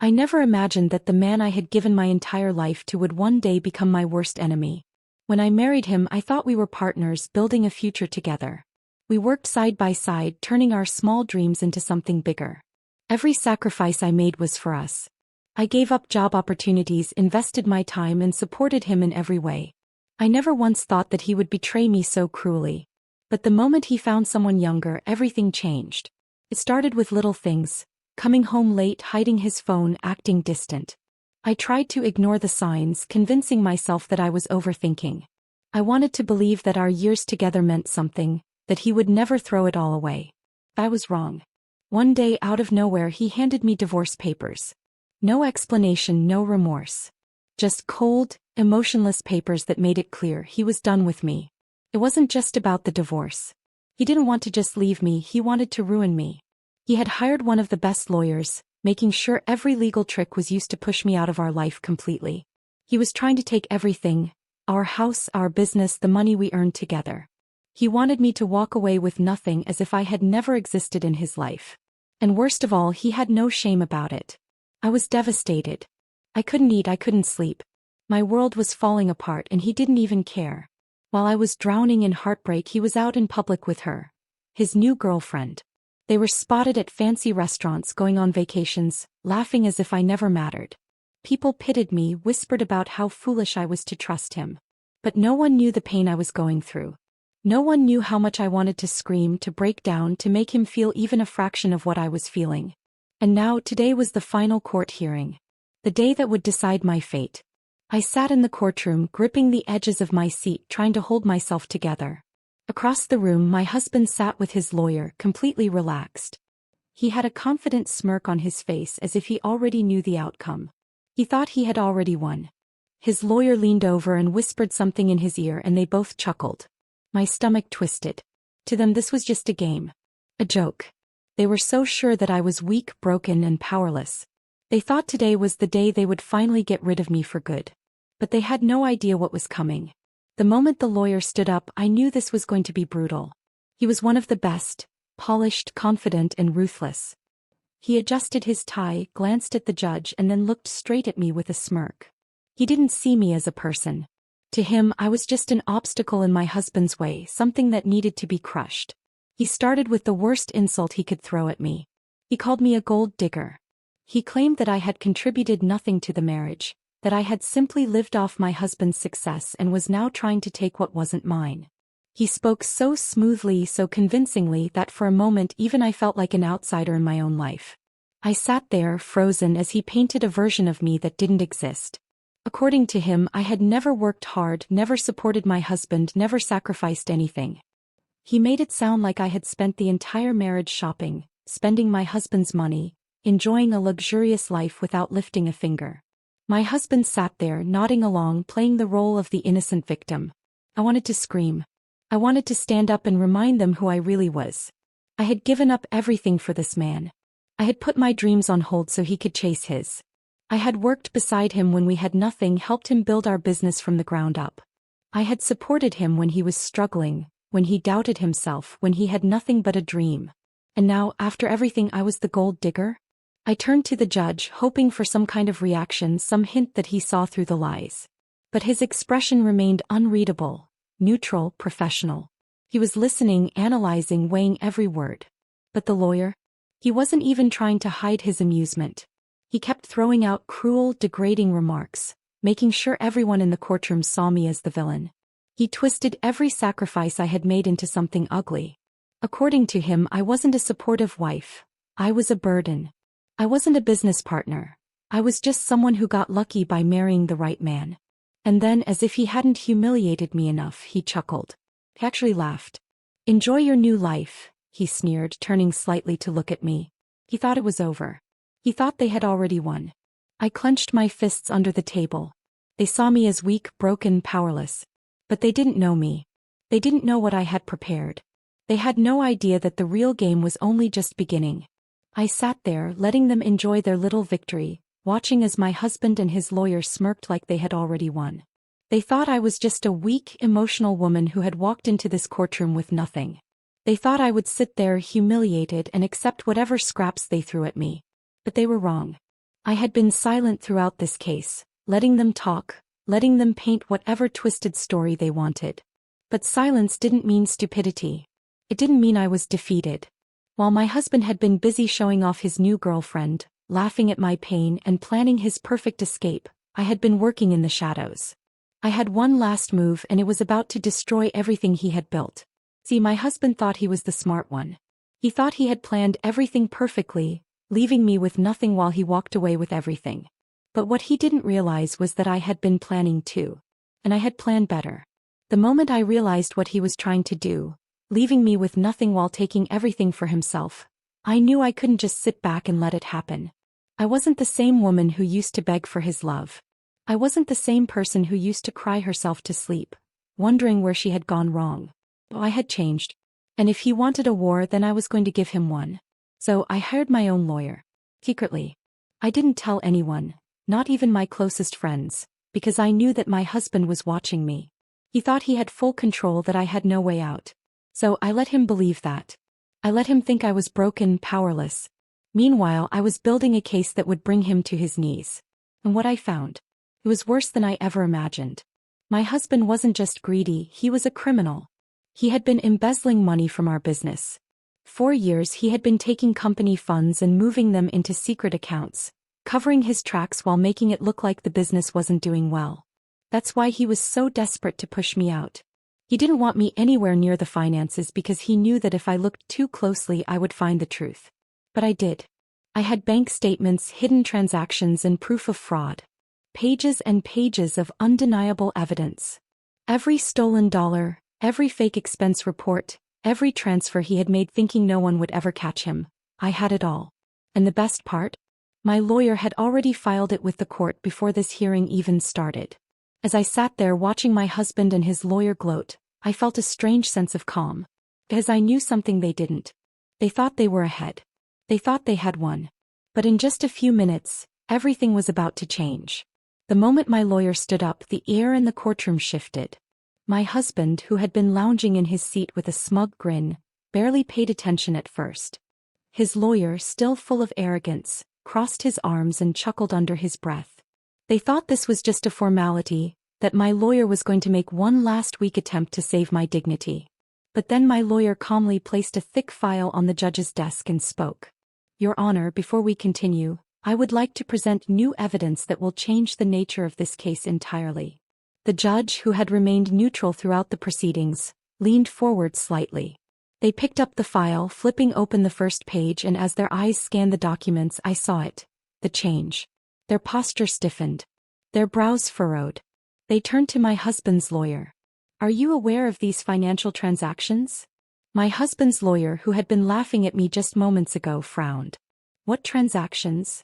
I never imagined that the man I had given my entire life to would one day become my worst enemy. When I married him, I thought we were partners building a future together. We worked side by side, turning our small dreams into something bigger. Every sacrifice I made was for us. I gave up job opportunities, invested my time, and supported him in every way. I never once thought that he would betray me so cruelly. But the moment he found someone younger, everything changed. It started with little things. Coming home late, hiding his phone, acting distant. I tried to ignore the signs, convincing myself that I was overthinking. I wanted to believe that our years together meant something, that he would never throw it all away. I was wrong. One day, out of nowhere, he handed me divorce papers. No explanation, no remorse. Just cold, emotionless papers that made it clear he was done with me. It wasn't just about the divorce. He didn't want to just leave me, he wanted to ruin me. He had hired one of the best lawyers, making sure every legal trick was used to push me out of our life completely. He was trying to take everything, our house, our business, the money we earned together. He wanted me to walk away with nothing, as if I had never existed in his life. And worst of all, he had no shame about it. I was devastated. I couldn't eat, I couldn't sleep. My world was falling apart and he didn't even care. While I was drowning in heartbreak, he was out in public with her, his new girlfriend. They were spotted at fancy restaurants, going on vacations, laughing as if I never mattered. People pitied me, whispered about how foolish I was to trust him. But no one knew the pain I was going through. No one knew how much I wanted to scream, to break down, to make him feel even a fraction of what I was feeling. And now, today was the final court hearing. The day that would decide my fate. I sat in the courtroom, gripping the edges of my seat, trying to hold myself together. Across the room, my husband sat with his lawyer, completely relaxed. He had a confident smirk on his face, as if he already knew the outcome. He thought he had already won. His lawyer leaned over and whispered something in his ear, and they both chuckled. My stomach twisted. To them, this was just a game. A joke. They were so sure that I was weak, broken, and powerless. They thought today was the day they would finally get rid of me for good. But they had no idea what was coming. The moment the lawyer stood up, I knew this was going to be brutal. He was one of the best, polished, confident, and ruthless. He adjusted his tie, glanced at the judge, and then looked straight at me with a smirk. He didn't see me as a person. To him, I was just an obstacle in my husband's way, something that needed to be crushed. He started with the worst insult he could throw at me. He called me a gold digger. He claimed that I had contributed nothing to the marriage, that I had simply lived off my husband's success and was now trying to take what wasn't mine. He spoke so smoothly, so convincingly, that for a moment even I felt like an outsider in my own life. I sat there, frozen, as he painted a version of me that didn't exist. According to him, I had never worked hard, never supported my husband, never sacrificed anything. He made it sound like I had spent the entire marriage shopping, spending my husband's money, enjoying a luxurious life without lifting a finger. My husband sat there, nodding along, playing the role of the innocent victim. I wanted to scream. I wanted to stand up and remind them who I really was. I had given up everything for this man. I had put my dreams on hold so he could chase his. I had worked beside him when we had nothing, helped him build our business from the ground up. I had supported him when he was struggling, when he doubted himself, when he had nothing but a dream. And now, after everything, I was the gold digger? I turned to the judge, hoping for some kind of reaction, some hint that he saw through the lies. But his expression remained unreadable, neutral, professional. He was listening, analyzing, weighing every word. But the lawyer? He wasn't even trying to hide his amusement. He kept throwing out cruel, degrading remarks, making sure everyone in the courtroom saw me as the villain. He twisted every sacrifice I had made into something ugly. According to him, I wasn't a supportive wife. I was a burden. I wasn't a business partner. I was just someone who got lucky by marrying the right man. And then, as if he hadn't humiliated me enough, he chuckled. He actually laughed. "Enjoy your new life," he sneered, turning slightly to look at me. He thought it was over. He thought they had already won. I clenched my fists under the table. They saw me as weak, broken, powerless. But they didn't know me. They didn't know what I had prepared. They had no idea that the real game was only just beginning. I sat there, letting them enjoy their little victory, watching as my husband and his lawyer smirked like they had already won. They thought I was just a weak, emotional woman who had walked into this courtroom with nothing. They thought I would sit there, humiliated, and accept whatever scraps they threw at me. But they were wrong. I had been silent throughout this case, letting them talk, letting them paint whatever twisted story they wanted. But silence didn't mean stupidity. It didn't mean I was defeated. While my husband had been busy showing off his new girlfriend, laughing at my pain and planning his perfect escape, I had been working in the shadows. I had one last move and it was about to destroy everything he had built. See, my husband thought he was the smart one. He thought he had planned everything perfectly, leaving me with nothing while he walked away with everything. But what he didn't realize was that I had been planning too. And I had planned better. The moment I realized what he was trying to do, leaving me with nothing while taking everything for himself, I knew I couldn't just sit back and let it happen. I wasn't the same woman who used to beg for his love. I wasn't the same person who used to cry herself to sleep, wondering where she had gone wrong. I had changed. And if he wanted a war, then I was going to give him one. So I hired my own lawyer. Secretly. I didn't tell anyone, not even my closest friends, because I knew that my husband was watching me. He thought he had full control, that I had no way out. So I let him believe that. I let him think I was broken, powerless. Meanwhile, I was building a case that would bring him to his knees. And what I found? It was worse than I ever imagined. My husband wasn't just greedy, he was a criminal. He had been embezzling money from our business. For years he had been taking company funds and moving them into secret accounts, covering his tracks while making it look like the business wasn't doing well. That's why he was so desperate to push me out. He didn't want me anywhere near the finances because he knew that if I looked too closely I would find the truth. But I did. I had bank statements, hidden transactions, and proof of fraud. Pages and pages of undeniable evidence. Every stolen dollar, every fake expense report, every transfer he had made thinking no one would ever catch him. I had it all. And the best part? My lawyer had already filed it with the court before this hearing even started. As I sat there watching my husband and his lawyer gloat, I felt a strange sense of calm. Because I knew something they didn't. They thought they were ahead. They thought they had won. But in just a few minutes, everything was about to change. The moment my lawyer stood up, the air in the courtroom shifted. My husband, who had been lounging in his seat with a smug grin, barely paid attention at first. His lawyer, still full of arrogance, crossed his arms and chuckled under his breath. They thought this was just a formality, that my lawyer was going to make one last weak attempt to save my dignity. But then my lawyer calmly placed a thick file on the judge's desk and spoke. Your Honor, before we continue, I would like to present new evidence that will change the nature of this case entirely. The judge, who had remained neutral throughout the proceedings, leaned forward slightly. They picked up the file, flipping open the first page, and as their eyes scanned the documents, I saw it. The change. Their posture stiffened. Their brows furrowed. They turned to my husband's lawyer. Are you aware of these financial transactions? My husband's lawyer, who had been laughing at me just moments ago, frowned. What transactions?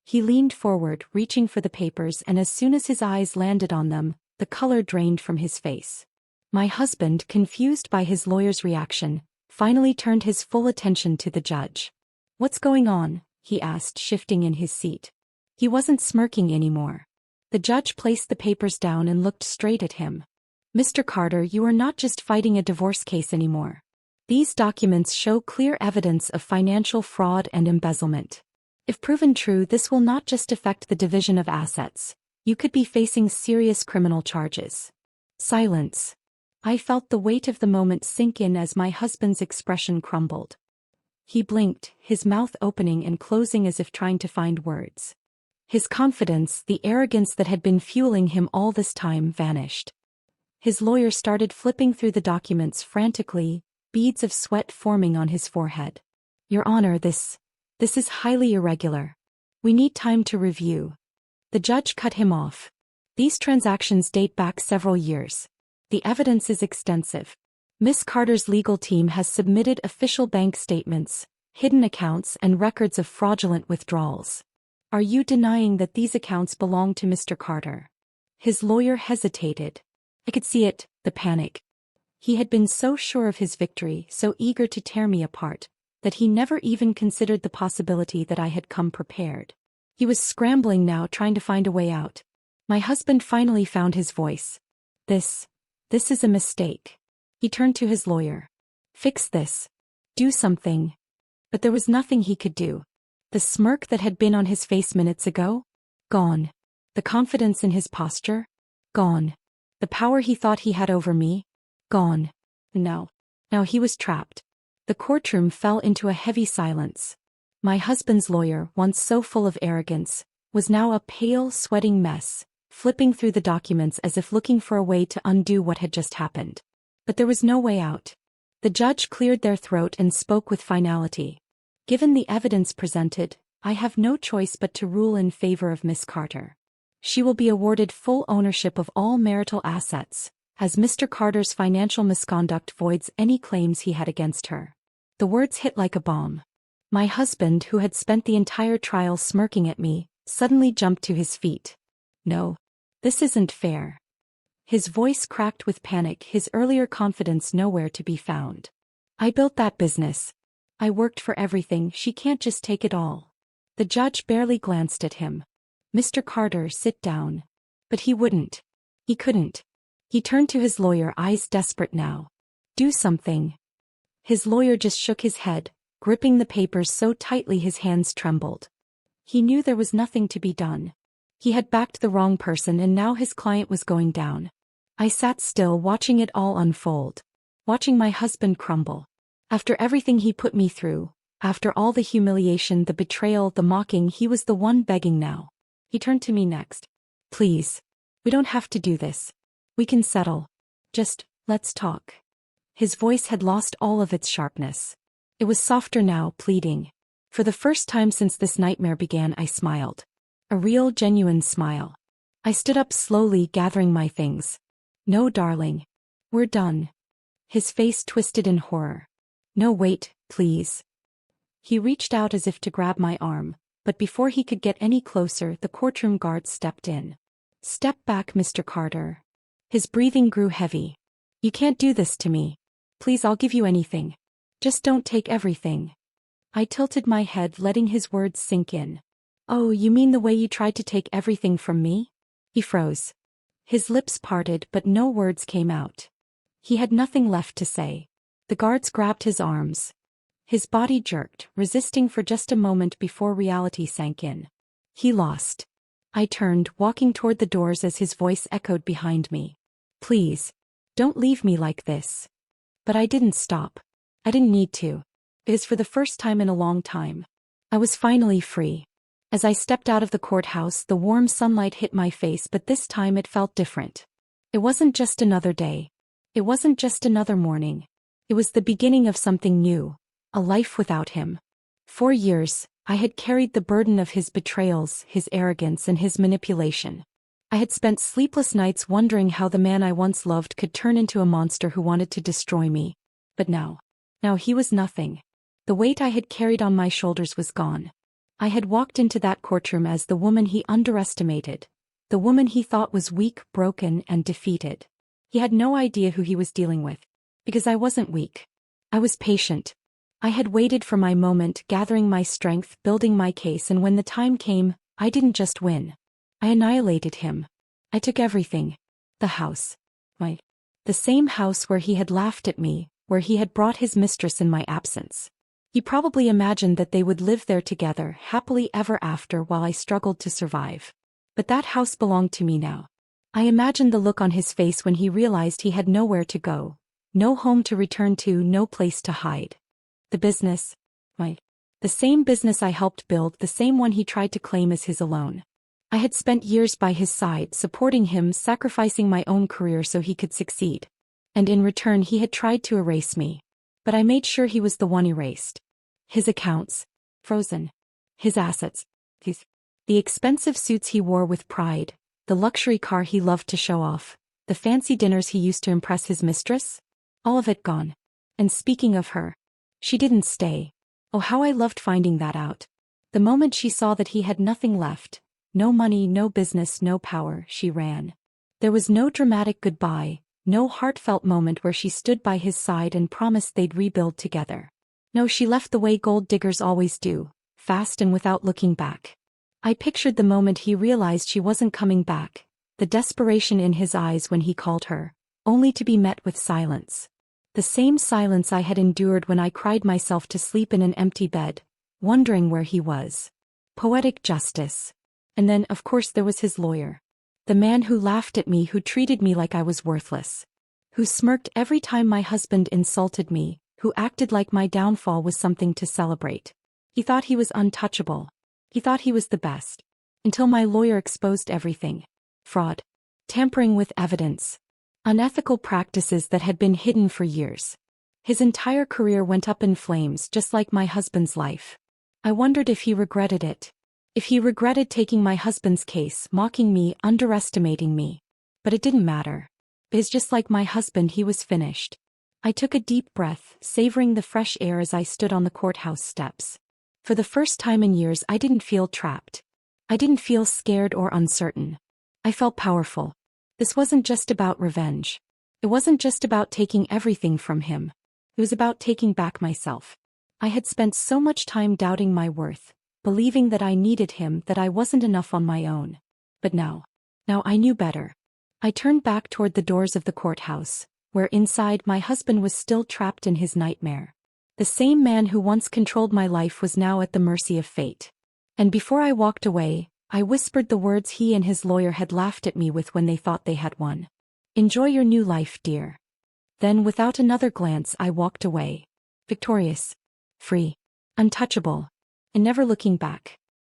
He leaned forward, reaching for the papers, and as soon as his eyes landed on them, the color drained from his face. My husband, confused by his lawyer's reaction, finally turned his full attention to the judge. What's going on? He asked, shifting in his seat. He wasn't smirking anymore. The judge placed the papers down and looked straight at him. Mr. Carter, you are not just fighting a divorce case anymore. These documents show clear evidence of financial fraud and embezzlement. If proven true, this will not just affect the division of assets. You could be facing serious criminal charges. Silence. I felt the weight of the moment sink in as my husband's expression crumbled. He blinked, his mouth opening and closing as if trying to find words. His confidence, the arrogance that had been fueling him all this time, vanished. His lawyer started flipping through the documents frantically, beads of sweat forming on his forehead. Your Honor, this is highly irregular. We need time to review. The judge cut him off. These transactions date back several years. The evidence is extensive. Miss Carter's legal team has submitted official bank statements, hidden accounts, and records of fraudulent withdrawals. Are you denying that these accounts belong to Mr. Carter? His lawyer hesitated. I could see it, the panic. He had been so sure of his victory, so eager to tear me apart, that he never even considered the possibility that I had come prepared. He was scrambling now, trying to find a way out. My husband finally found his voice. This is a mistake. He turned to his lawyer. Fix this. Do something. But there was nothing he could do. The smirk that had been on his face minutes ago? Gone. The confidence in his posture? Gone. The power he thought he had over me? Gone. No. Now he was trapped. The courtroom fell into a heavy silence. My husband's lawyer, once so full of arrogance, was now a pale, sweating mess, flipping through the documents as if looking for a way to undo what had just happened. But there was no way out. The judge cleared their throat and spoke with finality. Given the evidence presented, I have no choice but to rule in favor of Miss Carter. She will be awarded full ownership of all marital assets, as Mr. Carter's financial misconduct voids any claims he had against her. The words hit like a bomb. My husband, who had spent the entire trial smirking at me, suddenly jumped to his feet. No. This isn't fair. His voice cracked with panic, his earlier confidence nowhere to be found. I built that business. I worked for everything, she can't just take it all. The judge barely glanced at him. Mr. Carter, sit down. But he wouldn't. He couldn't. He turned to his lawyer, eyes desperate now. Do something. His lawyer just shook his head, gripping the papers so tightly his hands trembled. He knew there was nothing to be done. He had backed the wrong person and now his client was going down. I sat still, watching it all unfold. Watching my husband crumble. After everything he put me through, after all the humiliation, the betrayal, the mocking, he was the one begging now. He turned to me next. Please. We don't have to do this. We can settle. Just, let's talk. His voice had lost all of its sharpness. It was softer now, pleading. For the first time since this nightmare began, I smiled. A real, genuine smile. I stood up slowly, gathering my things. No, darling. We're done. His face twisted in horror. No, wait, please. He reached out as if to grab my arm, but before he could get any closer, the courtroom guard stepped in. Step back, Mr. Carter. His breathing grew heavy. You can't do this to me. Please, I'll give you anything. Just don't take everything. I tilted my head, letting his words sink in. Oh, you mean the way you tried to take everything from me? He froze. His lips parted, but no words came out. He had nothing left to say. The guards grabbed his arms. His body jerked, resisting for just a moment before reality sank in. He lost. I turned, walking toward the doors as his voice echoed behind me. Please. Don't leave me like this. But I didn't stop. I didn't need to. It is for the first time in a long time. I was finally free. As I stepped out of the courthouse, the warm sunlight hit my face, but this time it felt different. It wasn't just another day. It wasn't just another morning. It was the beginning of something new, a life without him. For years, I had carried the burden of his betrayals, his arrogance, and his manipulation. I had spent sleepless nights wondering how the man I once loved could turn into a monster who wanted to destroy me. But now he was nothing. The weight I had carried on my shoulders was gone. I had walked into that courtroom as the woman he underestimated, the woman he thought was weak, broken, and defeated. He had no idea who he was dealing with. Because I wasn't weak. I was patient. I had waited for my moment, gathering my strength, building my case, and when the time came, I didn't just win. I annihilated him. I took everything. The house. The same house where he had laughed at me, where he had brought his mistress in my absence. He probably imagined that they would live there together, happily ever after, while I struggled to survive. But that house belonged to me now. I imagined the look on his face when he realized he had nowhere to go, no home to return to, no place to hide. The business. The same business I helped build, the same one he tried to claim as his alone. I had spent years by his side, supporting him, sacrificing my own career so he could succeed. And in return he had tried to erase me. But I made sure he was the one erased. His accounts. Frozen. His assets. The expensive suits he wore with pride, the luxury car he loved to show off, the fancy dinners he used to impress his mistress. All of it gone. And speaking of her, she didn't stay. Oh, how I loved finding that out. The moment she saw that he had nothing left, no money, no business, no power, she ran. There was no dramatic goodbye, no heartfelt moment where she stood by his side and promised they'd rebuild together. No, she left the way gold diggers always do, fast and without looking back. I pictured the moment he realized she wasn't coming back, the desperation in his eyes when he called her, only to be met with silence. The same silence I had endured when I cried myself to sleep in an empty bed, wondering where he was. Poetic justice. And then, of course, there was his lawyer. The man who laughed at me, who treated me like I was worthless. Who smirked every time my husband insulted me, who acted like my downfall was something to celebrate. He thought he was untouchable. He thought he was the best. Until my lawyer exposed everything. Fraud. Tampering with evidence. Unethical practices that had been hidden for years. His entire career went up in flames, just like my husband's life. I wondered if he regretted it. If he regretted taking my husband's case, mocking me, underestimating me. But it didn't matter. Because just like my husband, he was finished. I took a deep breath, savoring the fresh air as I stood on the courthouse steps. For the first time in years, I didn't feel trapped. I didn't feel scared or uncertain. I felt powerful. This wasn't just about revenge. It wasn't just about taking everything from him. It was about taking back myself. I had spent so much time doubting my worth, believing that I needed him, that I wasn't enough on my own. But now I knew better. I turned back toward the doors of the courthouse, where inside my husband was still trapped in his nightmare. The same man who once controlled my life was now at the mercy of fate. And before I walked away, I whispered the words he and his lawyer had laughed at me with when they thought they had won. "Enjoy your new life, dear." Then without another glance I walked away. Victorious. Free. Untouchable. And never looking back.